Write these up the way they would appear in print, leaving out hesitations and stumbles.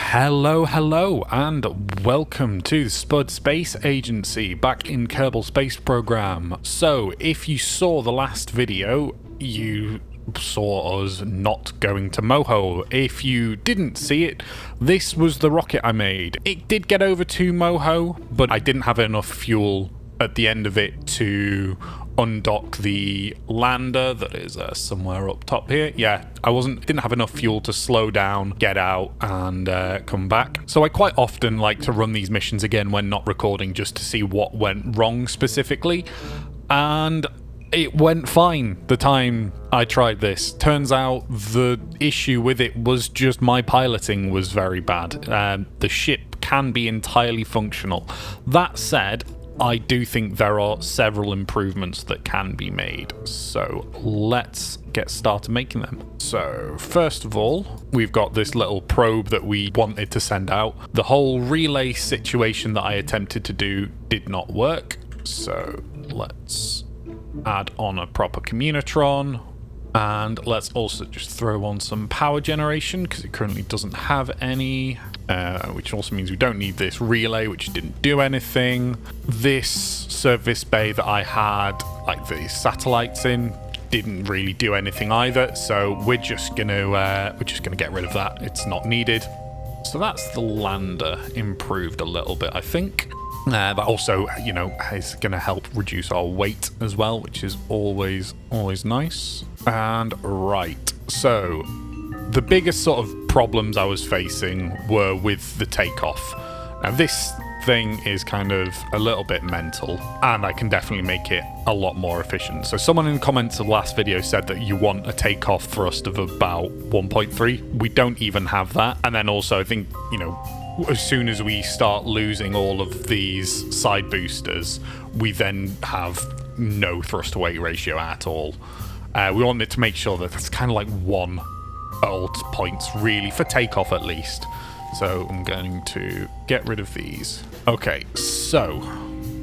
Hello, and welcome to the Spud Space Agency back in Kerbol Space Program. So, if you saw the last video, you saw us not going to Moho. If you didn't see it, this was the rocket I made. It did get over to Moho, but I didn't have enough fuel at the end of it to undock the lander that is somewhere up top here. Yeah, didn't have enough fuel to slow down, get out, and come back. So I quite often like to run these missions again when not recording, just to see what went wrong specifically. And it went fine the time I tried this. Turns out the issue with it was just my piloting was very bad. The ship can be entirely functional. That said, I do think there are several improvements that can be made, so let's get started making them. So first of all, we've got this little probe that we wanted to send out. The whole relay situation that I attempted to do did not work, so let's add on a proper communitron, and let's also just throw on some power generation because it currently doesn't have any. Which also means we don't need this relay, which didn't do anything. This service bay that I had, like the satellites in, didn't really do anything either. So we're just gonna get rid of that. It's not needed. So that's the lander improved a little bit, I think. That also, you know, is gonna help reduce our weight as well, which is always nice. And right, so the biggest sort of problems I was facing were with the takeoff. Now this thing is kind of a little bit mental, and I can definitely make it a lot more efficient. So someone in the comments of the last video said that you want a takeoff thrust of about 1.3. We don't even have that. And then also I think, you know, as soon as we start losing all of these side boosters, we then have no thrust to weight ratio at all. We wanted to make sure that it's kind of like one alt points really for takeoff at least. So I'm going to get rid of these. Okay, so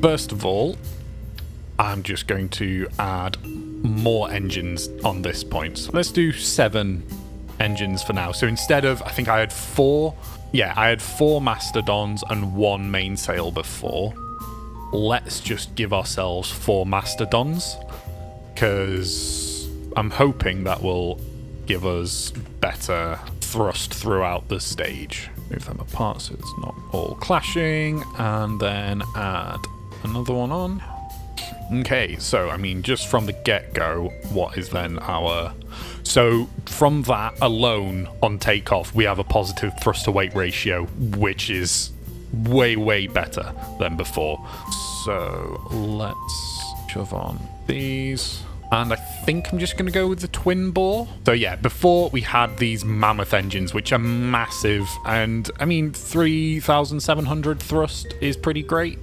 first of all, I'm just going to add more engines on this point. So let's do 7 engines for now. So instead of, I think I had 4. Yeah, I had 4 mastodons and 1 mainsail before. Let's just give ourselves 4 mastodons, because I'm hoping that will give us better thrust throughout the stage. Move them apart so it's not all clashing, and then add another one on. Okay, so I mean, just from the get-go, what is then our... So from that alone on takeoff, we have a positive thrust to weight ratio, which is way better than before. So let's shove on these. And I think I'm just going to go with the twin bore. So yeah, before we had these mammoth engines, which are massive. And I mean, 3,700 thrust is pretty great.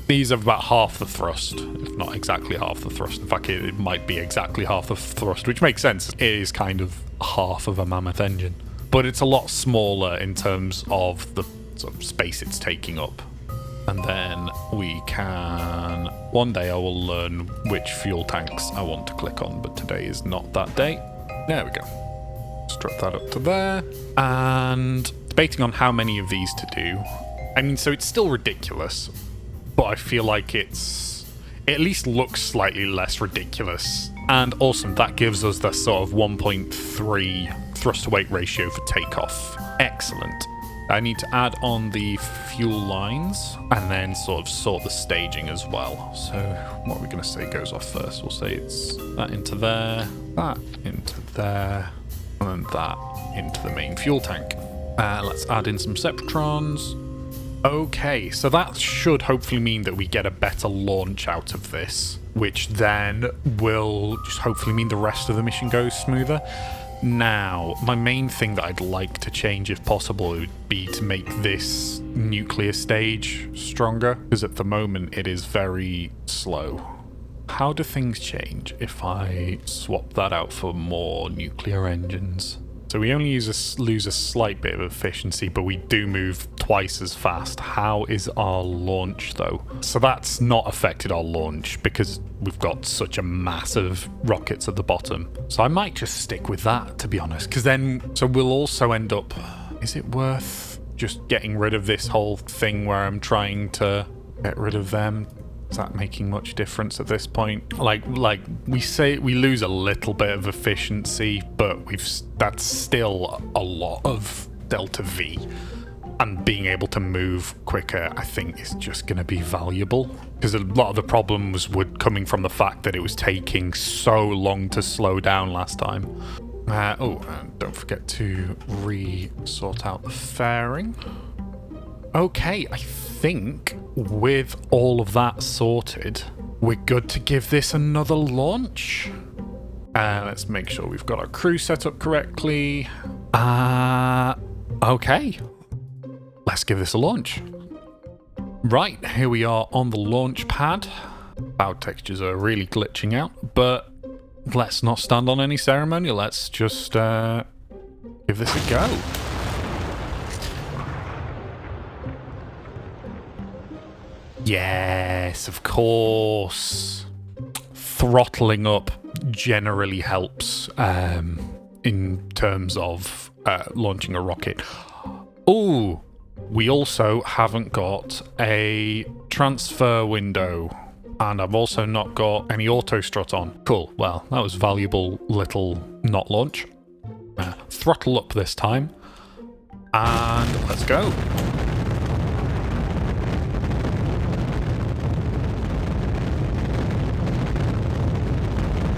These are about half the thrust, if not exactly half the thrust. In fact, it might be exactly half the thrust, which makes sense. It is kind of half of a mammoth engine. But it's a lot smaller in terms of the sort of space it's taking up. And then we can... One day I will learn which fuel tanks I want to click on, but today is not that day. There we go. Just drop that up to there. And debating on how many of these to do. I mean, so it's still ridiculous, but I feel like it at least looks slightly less ridiculous. And awesome, that gives us the sort of 1.3 thrust to weight ratio for takeoff. Excellent. I need to add on the fuel lines and then sort of sort the staging as well. So what are we going to say goes off first? We'll say it's that into there, that into there, and then that into the main fuel tank. Let's add in some Septrons. Okay, so that should hopefully mean that we get a better launch out of this, which then will just hopefully mean the rest of the mission goes smoother. Now, my main thing that I'd like to change, if possible, would be to make this nuclear stage stronger, because at the moment it is very slow. How do things change if I swap that out for more nuclear engines? So we only lose a slight bit of efficiency, but we do move twice as fast. How is our launch, though? So that's not affected our launch because we've got such a massive rockets at the bottom. So I might just stick with that, to be honest, because then... So we'll also end up... Is it worth just getting rid of this whole thing where I'm trying to get rid of them? Is that making much difference at this point? Like we say, we lose a little bit of efficiency, but that's still a lot of delta V, and being able to move quicker, I think, is just going to be valuable, because a lot of the problems were coming from the fact that it was taking so long to slow down last time. And don't forget to sort out the fairing. Okay, I think with all of that sorted, we're good to give this another launch. Let's make sure we've got our crew set up correctly. Okay. Let's give this a launch. Right, here we are on the launch pad. Cloud textures are really glitching out, but let's not stand on any ceremony. Let's just give this a go. Yes, of course. Throttling up generally helps in terms of launching a rocket. Oh, we also haven't got a transfer window. And I've also not got any auto strut on. Cool, well, that was valuable little not launch. Throttle up this time. And let's go.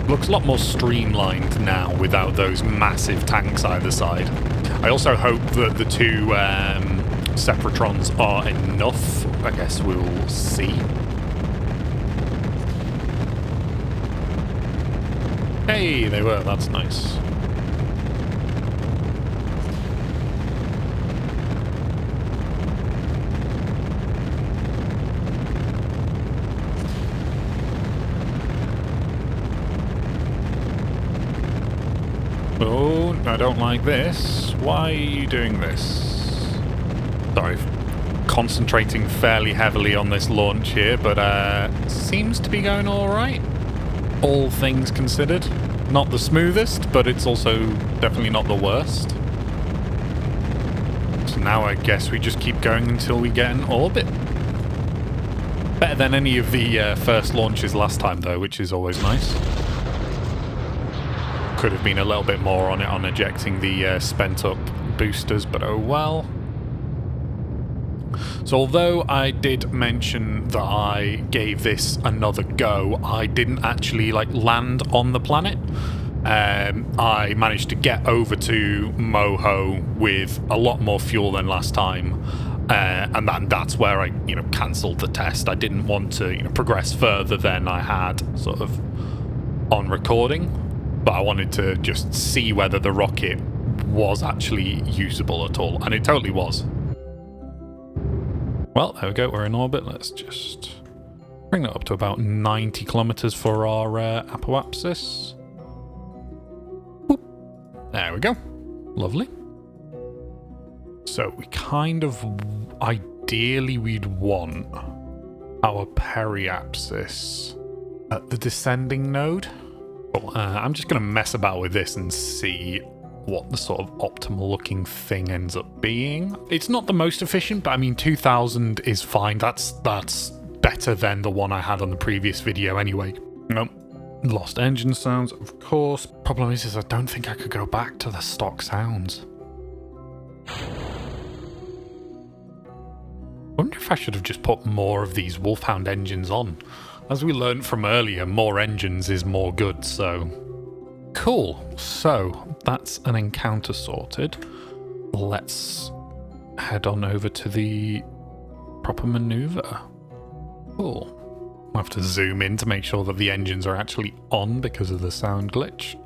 Looks a lot more streamlined now without those massive tanks either side. I also hope that the two Separatrons are enough. I guess we'll see. Hey, they were. That's nice. Oh, I don't like this. Why are you doing this? Sorry, concentrating fairly heavily on this launch here, but seems to be going alright. All things considered. Not the smoothest, but it's also definitely not the worst. So now I guess we just keep going until we get in orbit. Better than any of the first launches last time though, which is always nice. Could have been a little bit more on it on ejecting the spent up boosters, but oh well. So although I did mention that I gave this another go, I didn't actually land on the planet. I managed to get over to Moho with a lot more fuel than last time, and that's where I cancelled the test. I didn't want to progress further than I had sort of on recording. But I wanted to just see whether the rocket was actually usable at all, and it totally was. Well, there we go, we're in orbit. Let's just bring that up to about 90 kilometers for our apoapsis. Boop. There we go. Lovely. So we kind of, ideally we'd want our periapsis at the descending node. I'm just going to mess about with this and see what the sort of optimal looking thing ends up being. It's not the most efficient, but I mean 2000 is fine. That's better than the one I had on the previous video anyway. Nope. Lost engine sounds, of course. Problem is I don't think I could go back to the stock sounds. I wonder if I should have just put more of these Wolfhound engines on. As we learned from earlier, more engines is more good, so... Cool. So, that's an encounter sorted. Let's head on over to the proper maneuver. Cool. I'll have to zoom in to make sure that the engines are actually on because of the sound glitch.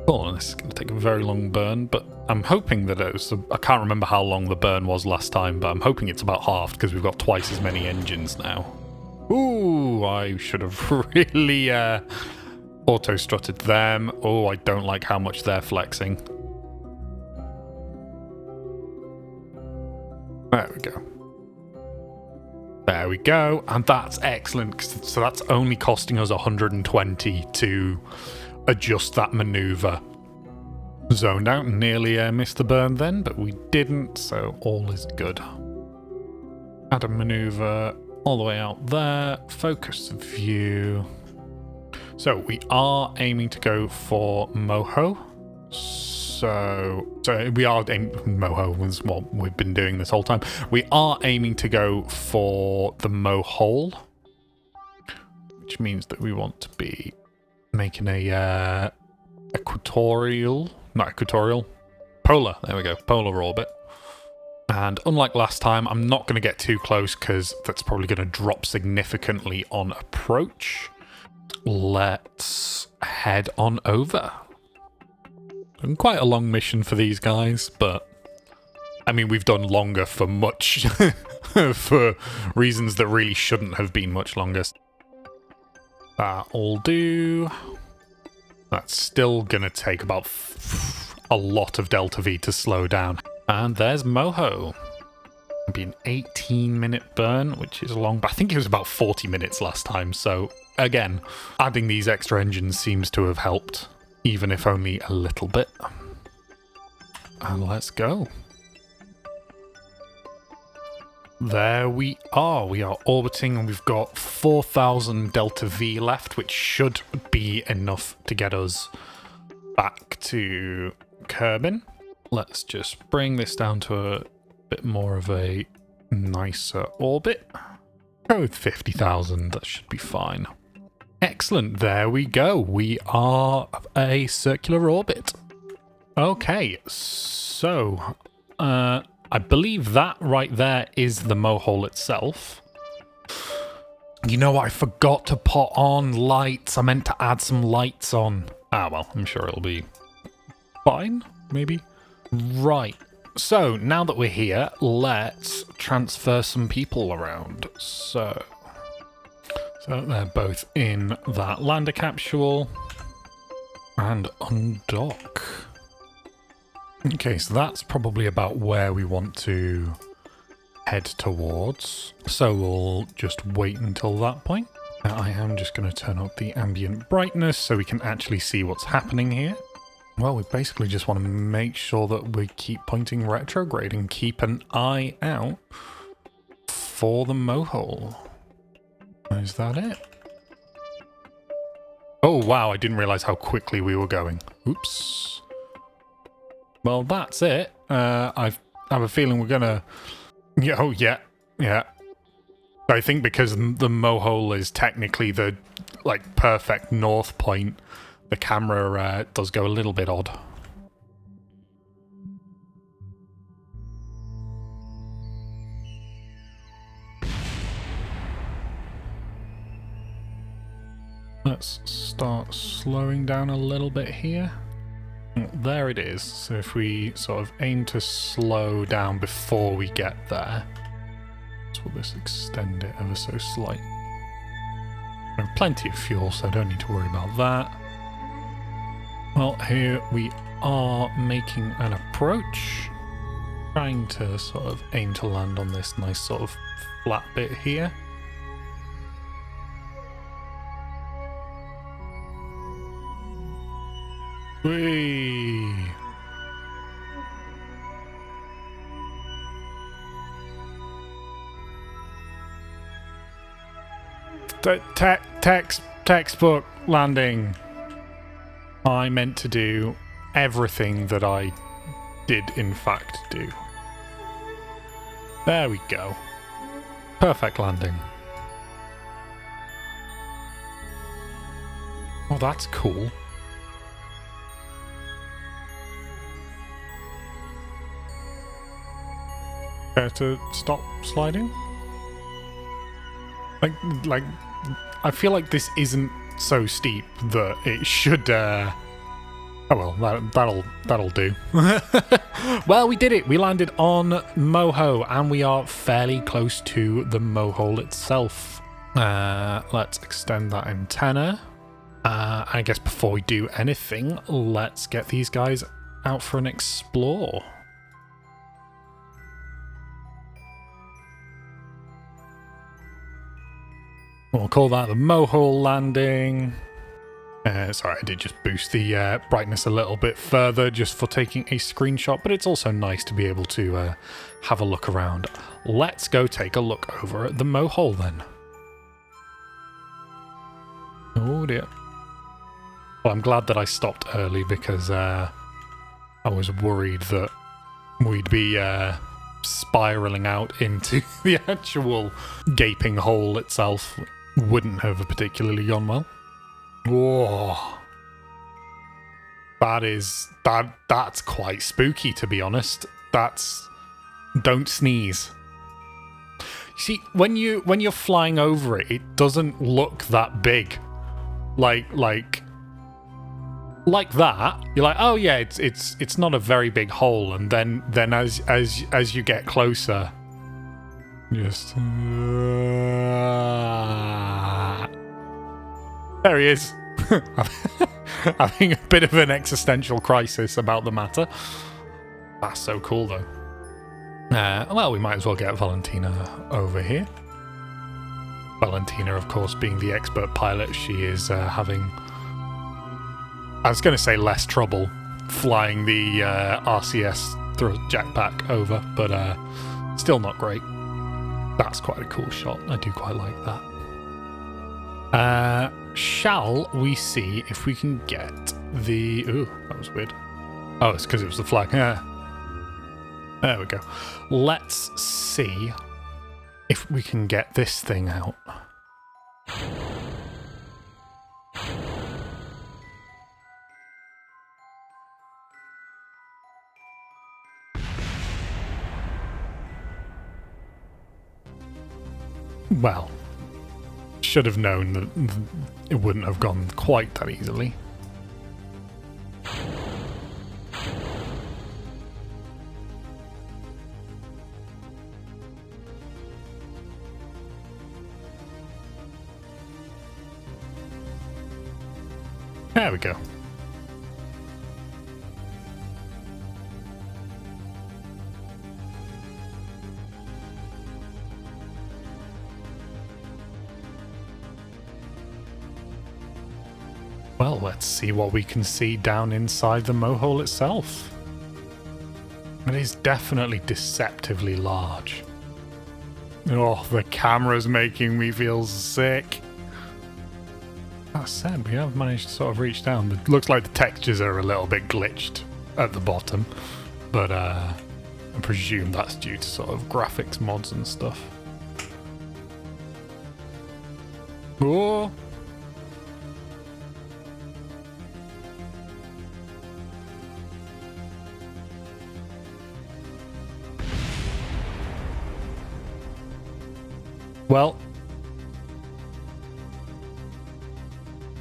Cool, this is going to take a very long burn, but I'm hoping that it was... I can't remember how long the burn was last time, but I'm hoping it's about halved because we've got twice as many engines now. Ooh, I should have really auto-strutted them. Oh, I don't like how much they're flexing. There we go. There we go. And that's excellent. So that's only costing us 120 to adjust that maneuver. Zoned out, nearly missed the burn then, but we didn't, so all is good. Add a maneuver all the way out there. Focus view. So we are aiming to go for Moho. So we are aiming... Moho was what we've been doing this whole time. We are aiming to go for the Mohole, which means that we want to be making a polar. There we go, polar orbit. And unlike last time, I'm not going to get too close because that's probably going to drop significantly on approach. Let's head on over. Quite a long mission for these guys, but I mean, we've done longer for much, for reasons that really shouldn't have been much longer. That'll do. That's still gonna take about a lot of Delta V to slow down. And there's Moho. It'll be an 18-minute burn, which is long, but I think it was about 40 minutes last time. So again, adding these extra engines seems to have helped, even if only a little bit. And let's go. There we are. We are orbiting and we've got 4,000 Delta V left, which should be enough to get us back to Kerbin. Let's just bring this down to a bit more of a nicer orbit. Go with 50,000. That should be fine. Excellent, there we go. We are a circular orbit. Okay, so I believe that right there is the Mohole itself. You know what, I forgot to put on lights. I meant to add some lights on. Ah, well, I'm sure it'll be fine, maybe. Right, so now that we're here, let's transfer some people around. So they're both in that lander capsule and undock. Okay, so that's probably about where we want to head towards. So we'll just wait until that point. Now I am just going to turn up the ambient brightness so we can actually see what's happening here. Well, we basically just want to make sure that we keep pointing retrograde and keep an eye out for the Mohole. Is that it? Oh, wow, I didn't realize how quickly we were going. Oops. Well, that's it. I have a feeling we're gonna... Yeah, oh, yeah. I think because the Mohole is technically the, like, perfect north point, the camera does go a little bit odd. Let's start slowing down a little bit here. There it is. So if we sort of aim to slow down before we get there, so we'll just extend it ever so slightly. We have plenty of fuel, so I don't need to worry about that. Well, here we are making an approach, trying to sort of aim to land on this nice sort of flat bit here. Whee! Textbook landing. I meant to do everything that I did in fact do. There we go. Perfect landing. Oh, that's cool. To stop sliding? Like, I feel like this isn't so steep that it should, oh well, that'll do. Well, we did it! We landed on Moho, and we are fairly close to the Mohole itself. Let's extend that antenna. I guess before we do anything, let's get these guys out for an explore. We'll call that the Mohole landing. Sorry, I did just boost the brightness a little bit further just for taking a screenshot, but it's also nice to be able to have a look around. Let's go take a look over at the Mohole then. Oh dear. Well, I'm glad that I stopped early because I was worried that we'd be spiraling out into the actual gaping hole itself. Wouldn't have particularly gone well. Whoa. That's quite spooky, to be honest. Don't sneeze. You see, when you're flying over it, it doesn't look that big. Like that. You're like, oh yeah, it's not a very big hole, and then as you get closer, just there he is. Having a bit of an existential crisis about the matter. That's so cool, though. Well, we might as well get Valentina over here. Valentina, of course, being the expert pilot, she is having, I was going to say less trouble flying the RCS through jetpack over, but still not great. That's quite a cool shot. I do quite like that. Shall we see if we can get the... Ooh, that was weird. Oh, it's because it was the flag. Yeah. There we go. Let's see if we can get this thing out. Well, should have known that it wouldn't have gone quite that easily. There we go. Well, let's see what we can see down inside the Mohole itself. It is definitely deceptively large. Oh, the camera's making me feel sick. That said, we have managed to sort of reach down. It looks like the textures are a little bit glitched at the bottom, but I presume that's due to sort of graphics mods and stuff. Oh! Well,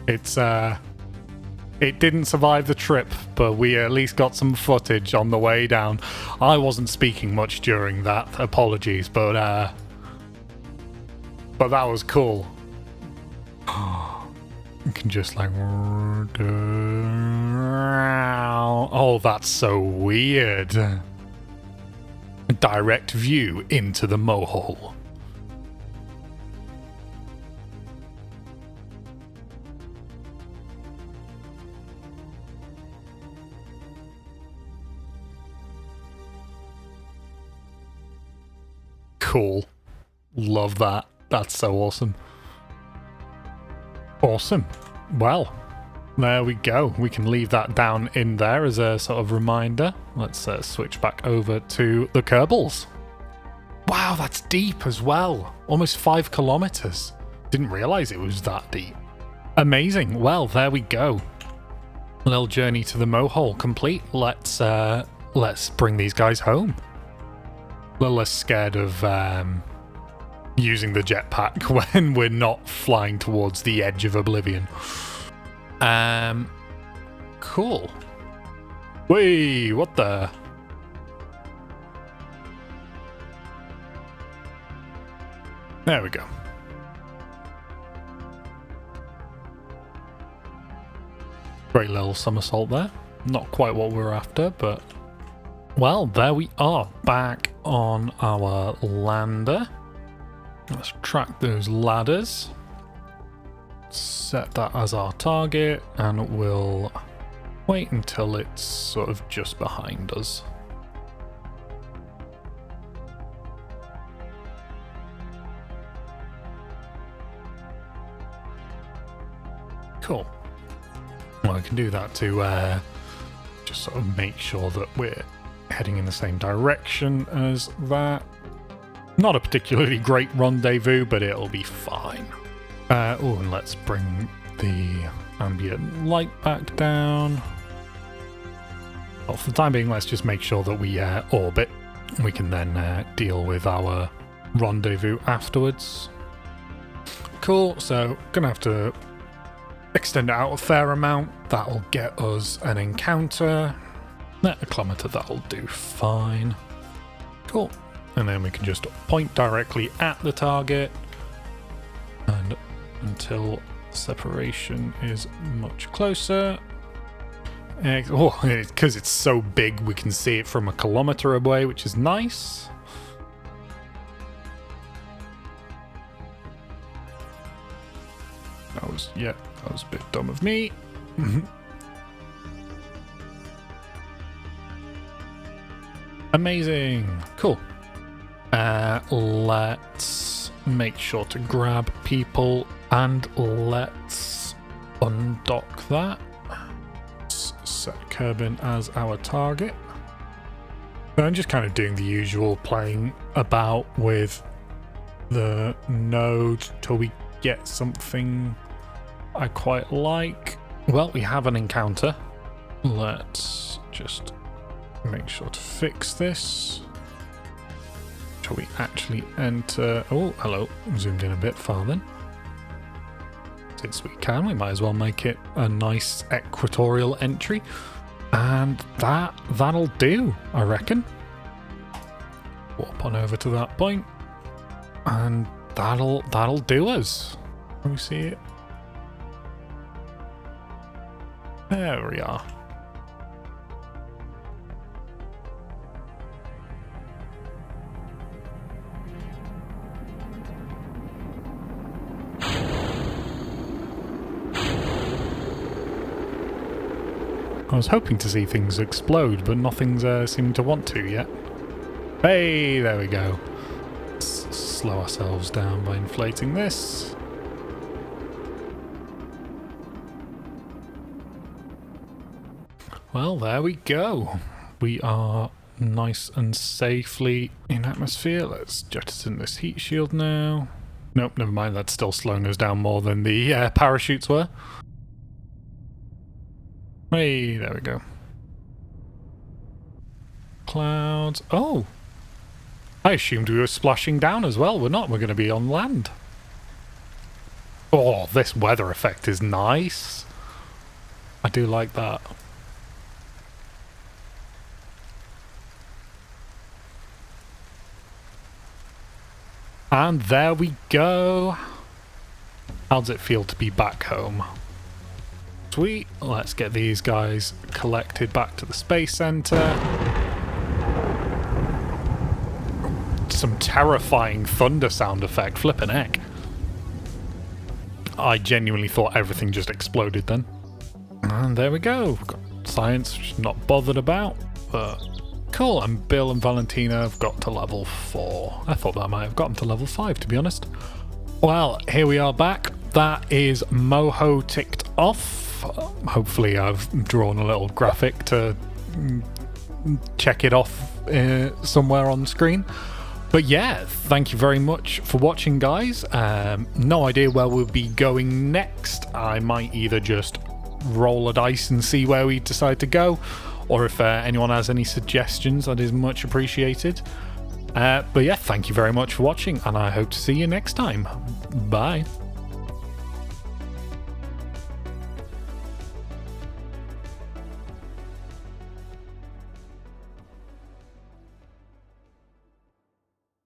it didn't survive the trip, but we at least got some footage on the way down. I wasn't speaking much during that, apologies, but that was cool. You can just like... Oh, that's so weird. A direct view into the Mohole. Cool. Love that. That's so awesome. Awesome. Well, there we go. We can leave that down in there as a sort of reminder. Let's switch back over to the Kerbols. Wow, that's deep as well. Almost 5 kilometers. Didn't realize it was that deep. Amazing. Well, there we go. A little journey to the Mohole complete. Let's bring these guys home. A little less scared of using the jetpack when we're not flying towards the edge of oblivion. Cool. Wait, what the? There we go. Great little somersault there. Not quite what we're after, but... Well, there we are, back on our lander. Let's track those ladders. set that as our target, and we'll wait until it's sort of just behind us. Cool. Well, I can do that to just sort of make sure that we're heading in the same direction as that. Not a particularly great rendezvous, but it'll be fine. Oh, and let's bring the ambient light back down. Well, for the time being, let's just make sure that we orbit. We can then deal with our rendezvous afterwards. Cool, so gonna have to extend it out a fair amount. That'll get us an encounter. A kilometer, that'll do fine. Cool. And then we can just point directly at the target. And until separation is much closer. Oh, because it's so big, we can see it from a kilometer away, which is nice. That was a bit dumb of me. Amazing. Cool. Let's make sure to grab people and let's undock that. Let's set Kerbol as our target. So I'm just kind of doing the usual, playing about with the node till we get something I quite like. Well, we have an encounter. Let's just make sure to fix this. Shall we actually enter? Oh, hello. Zoomed in a bit far then. Since we can, we might as well make it a nice equatorial entry. And that'll do, I reckon. Warp on over to that point. And that'll do us. Can we see it? There we are. I was hoping to see things explode, but nothing's seeming to want to yet. Hey, there we go. Let's slow ourselves down by inflating this. Well, there we go. We are nice and safely in atmosphere. Let's jettison this heat shield now. Nope, never mind. That's still slowing us down more than the parachutes were. Hey, there we go. Clouds. Oh! I assumed we were splashing down as well. We're not. We're going to be on land. Oh, this weather effect is nice. I do like that. And there we go. How does it feel to be back home? Sweet. Let's get these guys collected back to the space center. Some terrifying thunder sound effect. Flippin' heck. I genuinely thought everything just exploded then. And there we go. We've got science, which is not bothered about, but cool. And Bill and Valentina have got to level 4. I thought that might have gotten to level 5, to be honest. Well, here we are back. That is Moho ticked off. Hopefully I've drawn a little graphic to check it off somewhere on the screen. But yeah, thank you very much for watching, guys. No idea where we'll be going next. I might either just roll a dice and see where we decide to go, or if anyone has any suggestions, that is much appreciated. But yeah, thank you very much for watching, and I hope to see you next time. Bye.